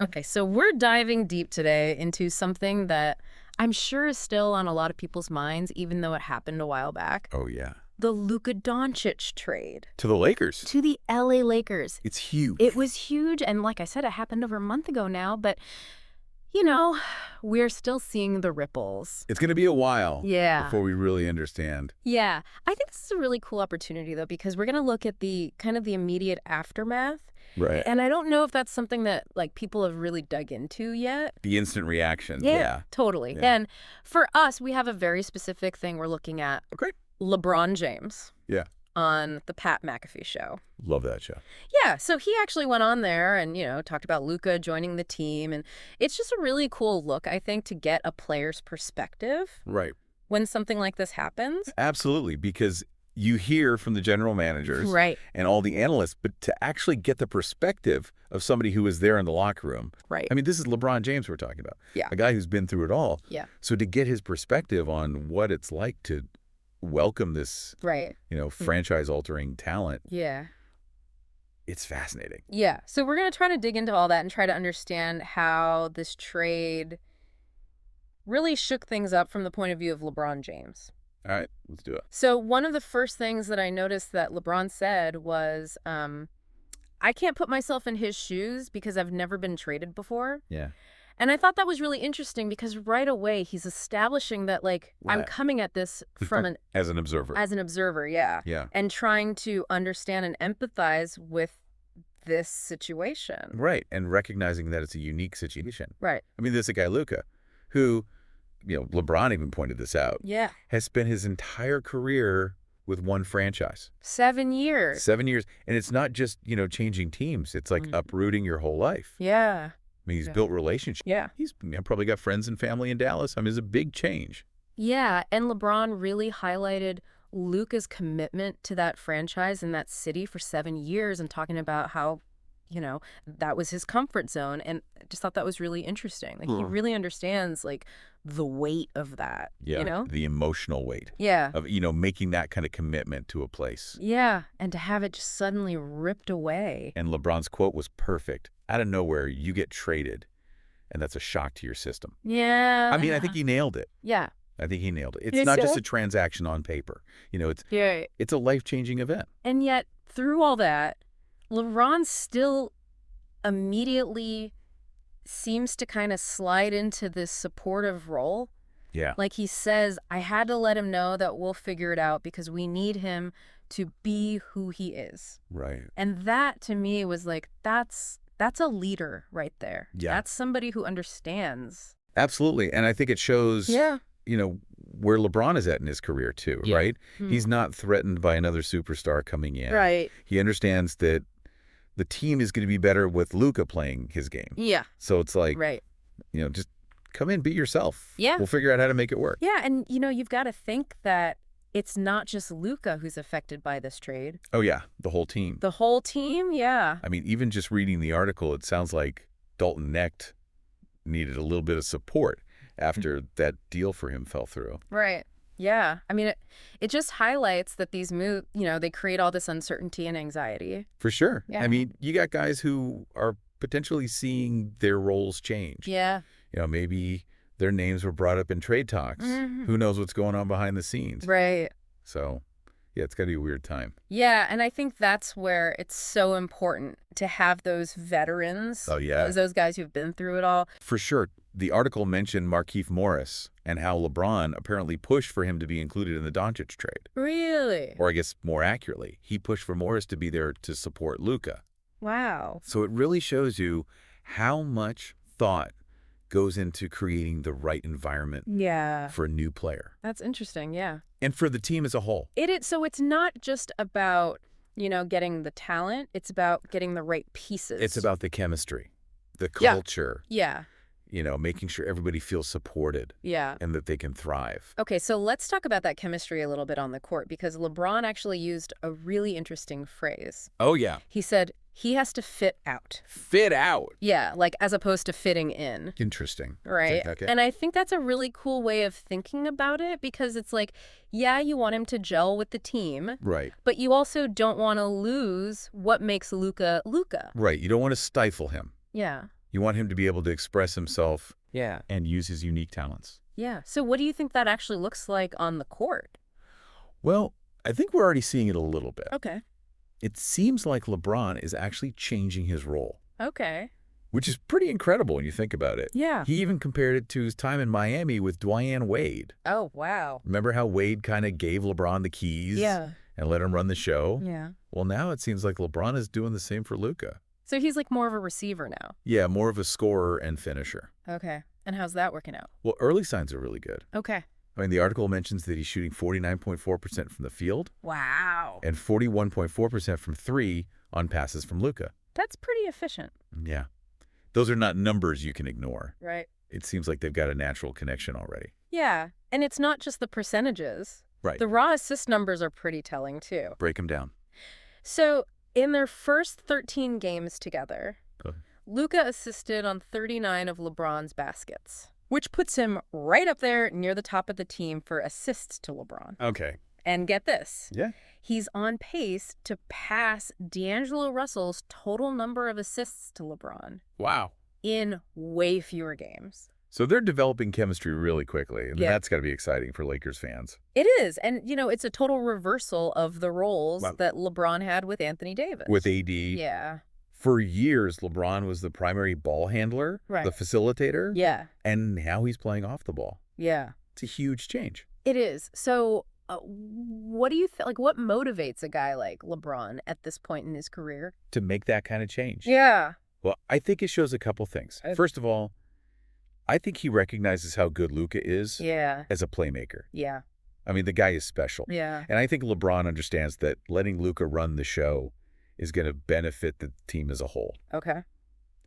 Okay, so we're diving deep today into something that I'm sure is still on a lot of people's minds, even though it happened a while back. Oh, yeah. The Luka Doncic trade To the Lakers. to the LA Lakers. It's huge. It was huge, and like I said, it happened over a month ago now, but, you know, we're still seeing the ripples. It's going to be a while Yeah. before we really understand. Yeah. I think this is a really cool opportunity, though, because we're going to look at the kind of the immediate aftermath. Right. And I don't know if that's something that, like, people have really dug into yet. The instant reaction. Yeah, totally. Yeah. And for us, we have a very specific thing we're looking at. Okay. LeBron James. Yeah. On the Pat McAfee show. Love that show. Yeah, so he actually went on there and, talked about Luka joining the team. And it's just a really cool look, I think, to get a player's perspective Right. when something like this happens. Absolutely, because you hear from the general managers Right. and all the analysts, but to actually get the perspective of somebody who was there in the locker room. Right. I mean, this is LeBron James we're talking about. Yeah. A guy who's been through it all. Yeah. So to get his perspective on what it's like to welcome this, Right. franchise-altering talent, Yeah. it's fascinating. Yeah. So we're going to try to dig into all that and try to understand how this trade really shook things up from the point of view of LeBron James. All right, let's do it. So one of the first things that I noticed that LeBron said was, I can't put myself in his shoes because I've never been traded before. Yeah. And I thought that was really interesting because right away he's establishing that, like, I'm Right. coming at this from As an observer. as an observer, yeah. Yeah. And trying to understand and empathize with this situation. Right, and recognizing that it's a unique situation. Right. I mean, there's a guy, Luka, who, LeBron even pointed this out, Yeah. has spent his entire career with one franchise. 7 years. 7 years. And it's not just, changing teams. It's like uprooting your whole life. Yeah. I mean, he's Yeah. built relationships. Yeah. He's probably got friends and family in Dallas. I mean, it's a big change. Yeah, and LeBron really highlighted Luka's commitment to that franchise and that city for 7 years and talking about how, that was his comfort zone. And I just thought that was really interesting. Like, he really understands, like, the weight of that, Yeah. The emotional weight Yeah. of, making that kind of commitment to a place. Yeah, and to have it just suddenly ripped away. And LeBron's quote was perfect. Out of nowhere, you get traded, and that's a shock to your system. Yeah. I mean, I think he nailed it. Yeah. I think he nailed it. It's Yes, not just sir. a transaction on paper. Yeah. It's a life-changing event. And yet, through all that, LeBron still immediately seems to kind of slide into this supportive role. Yeah. Like he says, I had to let him know that we'll figure it out because we need him to be who he is. Right. And that, to me, was like, that's a leader right there. Yeah. That's somebody who understands. Absolutely. And I think it shows, where LeBron is at in his career too, Yeah. right? He's not threatened by another superstar coming in. Right. He understands that the team is going to be better with Luka playing his game. Yeah. So it's like, Right. just come in, be yourself. Yeah. We'll figure out how to make it work. Yeah, and, you've got to think that it's not just Luka who's affected by this trade. Oh, yeah. The whole team. The whole team, yeah. I mean, even just reading the article, it sounds like Dalton Knecht needed a little bit of support after that deal for him fell through. Right. Yeah. I mean, it just highlights that these moves, they create all this uncertainty and anxiety. For sure. Yeah. I mean, you got guys who are potentially seeing their roles change. Yeah. Maybe their names were brought up in trade talks. Who knows what's going on behind the scenes? Right. So, yeah, it's got to be a weird time. Yeah, and I think that's where it's so important to have those veterans. Oh, yeah. Those guys who've been through it all. For sure. The article mentioned Markieff Morris and how LeBron apparently pushed for him to be included in the Doncic trade. Really? Or I guess more accurately, he pushed for Morris to be there to support Luka. Wow. So it really shows you how much thought goes into creating the right environment Yeah. for a new player That's interesting, yeah. and for the team as a whole. It is, so it's not just about, getting the talent. It's about getting the right pieces. It's about the chemistry, the Yeah. culture, Yeah. making sure everybody feels supported Yeah. and that they can thrive. Okay, so let's talk about that chemistry a little bit on the court because LeBron actually used a really interesting phrase. Oh, yeah. He said he has to fit out. Fit out. Yeah, like as opposed to fitting in. Interesting. Right. Okay. And I think that's a really cool way of thinking about it because it's like, yeah, you want him to gel with the team, Right. but you also don't want to lose what makes Luka Luka. Right. You don't want to stifle him. Yeah. You want him to be able to express himself Yeah. and use his unique talents. Yeah. So what do you think that actually looks like on the court? Well, I think we're already seeing it a little bit. Okay. It seems like LeBron is actually changing his role, Okay. which is pretty incredible when you think about it. Yeah. He even compared it to his time in Miami with Dwayne Wade. Oh, wow. Remember how Wade kind of gave LeBron the keys Yeah. and let him run the show? Yeah. Well, now it seems like LeBron is doing the same for Luka. So he's like more of a receiver now. Yeah, more of a scorer and finisher. Okay. And how's that working out? Well, early signs are really good. Okay. I mean, the article mentions that he's shooting 49.4% from the field Wow. and 41.4% from three on passes from Luka. That's pretty efficient. Yeah. Those are not numbers you can ignore. Right. It seems like they've got a natural connection already. Yeah. And it's not just the percentages. Right. The raw assist numbers are pretty telling, too. Break them down. So in their first 13 games together, Okay. Luka assisted on 39 of LeBron's baskets, which puts him right up there near the top of the team for assists to LeBron. Okay. And get this. Yeah. He's on pace to pass D'Angelo Russell's total number of assists to LeBron Wow. in way fewer games. So they're developing chemistry really quickly, and Yeah. that's got to be exciting for Lakers fans. It is. And, it's a total reversal of the roles Wow. that LeBron had with Anthony Davis. With AD, Yeah. for years, LeBron was the primary ball handler, Right. the facilitator, Yeah. and now he's playing off the ball. Yeah. It's a huge change. It is. So what do you think? Like, what motivates a guy like LeBron at this point in his career? To make that kind of change. Yeah. Well, I think it shows a couple things. First of all, I think he recognizes how good Luka is Yeah. as a playmaker. Yeah. I mean, the guy is special. Yeah. And I think LeBron understands that letting Luka run the show is going to benefit the team as a whole. Okay.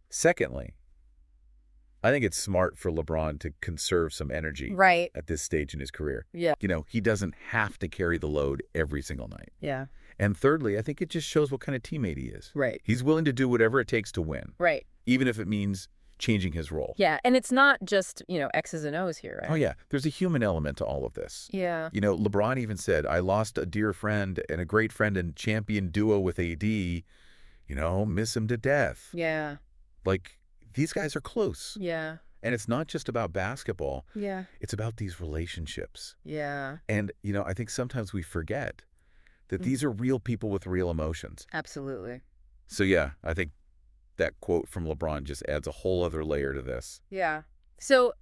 Secondly, I think it's smart for LeBron to conserve some energy Right. at this stage in his career. Yeah. He doesn't have to carry the load every single night. Yeah. And thirdly, I think it just shows what kind of teammate he is. Right. He's willing to do whatever it takes to win, Right. even if it means changing his role. Yeah. And it's not just, X's and O's here, right? Oh, yeah. There's a human element to all of this. Yeah. LeBron even said, I lost a dear friend and a great friend and champion duo with AD, miss him to death. Yeah. Like, these guys are close. Yeah. And it's not just about basketball. Yeah. It's about these relationships. Yeah. And, I think sometimes we forget that these are real people with real emotions. Absolutely. So, yeah, I think that quote from LeBron just adds a whole other layer to this. Yeah. So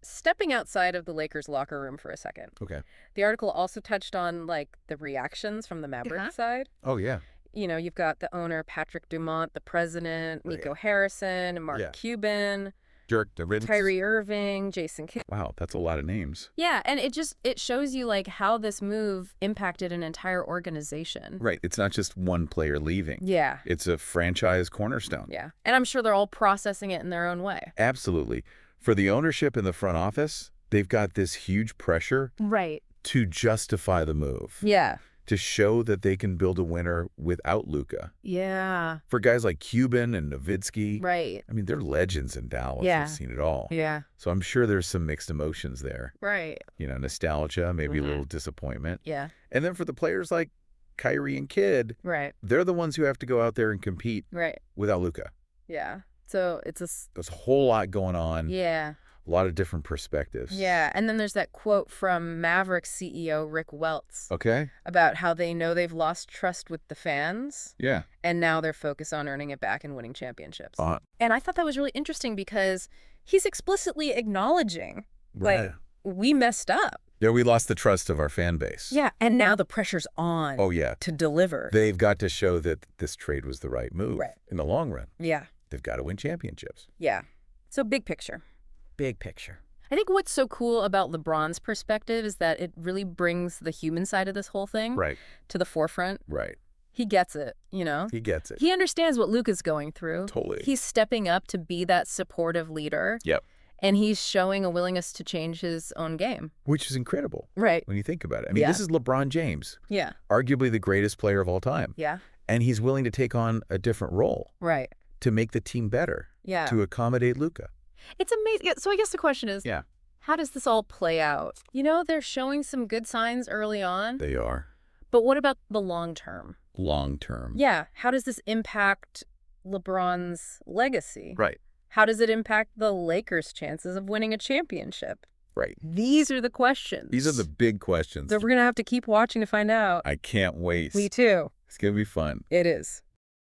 stepping outside of the Lakers locker room for a second, Okay. the article also touched on, like, the reactions from the Mavericks side. Oh, yeah. You've got the owner, Patrick Dumont, the president, Oh, Nico yeah. Harrison, Mark Yeah. Cuban, Dirk DeRidis. Kyrie Irving, Jason Kidd. Wow, that's a lot of names. Yeah, and it shows you, like, how this move impacted an entire organization. Right. It's not just one player leaving. Yeah. It's a franchise cornerstone. Yeah. And I'm sure they're all processing it in their own way. Absolutely. For the ownership in the front office, they've got this huge pressure Right. to justify the move. Yeah. To show that they can build a winner without Luka. Yeah. For guys like Cuban and Nowitzki, Right. I mean, they're legends in Dallas. Yeah. They've seen it all. Yeah. So I'm sure there's some mixed emotions there. Right. Nostalgia, maybe a little disappointment. Yeah. And then for the players like Kyrie and Kidd, Right. they're the ones who have to go out there and compete Right. without Luka. Yeah. So it's There's a whole lot going on. yeah. A lot of different perspectives. Yeah. And then there's that quote from Mavericks CEO Rick Welts Okay. about how they know they've lost trust with the fans Yeah. and now they're focused on earning it back and winning championships. Uh, And I thought that was really interesting because he's explicitly acknowledging, right. like, we messed up. Yeah, we lost the trust of our fan base. Yeah. And now the pressure's on Oh, yeah. to deliver. They've got to show that this trade was the right move. Right. In the long run. Yeah. They've got to win championships. Yeah. So big picture. Big picture. I think what's so cool about LeBron's perspective is that it really brings the human side of this whole thing Right. to the forefront. Right. He gets it, He gets it. He understands what Luka's going through. Totally. He's stepping up to be that supportive leader. Yep. And he's showing a willingness to change his own game. Which is incredible Right. when you think about it. I mean, Yeah. this is LeBron James, Yeah. arguably the greatest player of all time. Yeah. And he's willing to take on a different role Right. to make the team better, Yeah. to accommodate Luka. It's amazing. So I guess the question is, Yeah. how does this all play out? They're showing some good signs early on, They are. but what about the long term? Long term. Yeah. How does this impact LeBron's legacy? Right. How does it impact the Lakers' chances of winning a championship? Right. These are the questions. These are the big questions. That we're going to have to keep watching to find out. I can't wait. Me too. It's going to be fun. It is.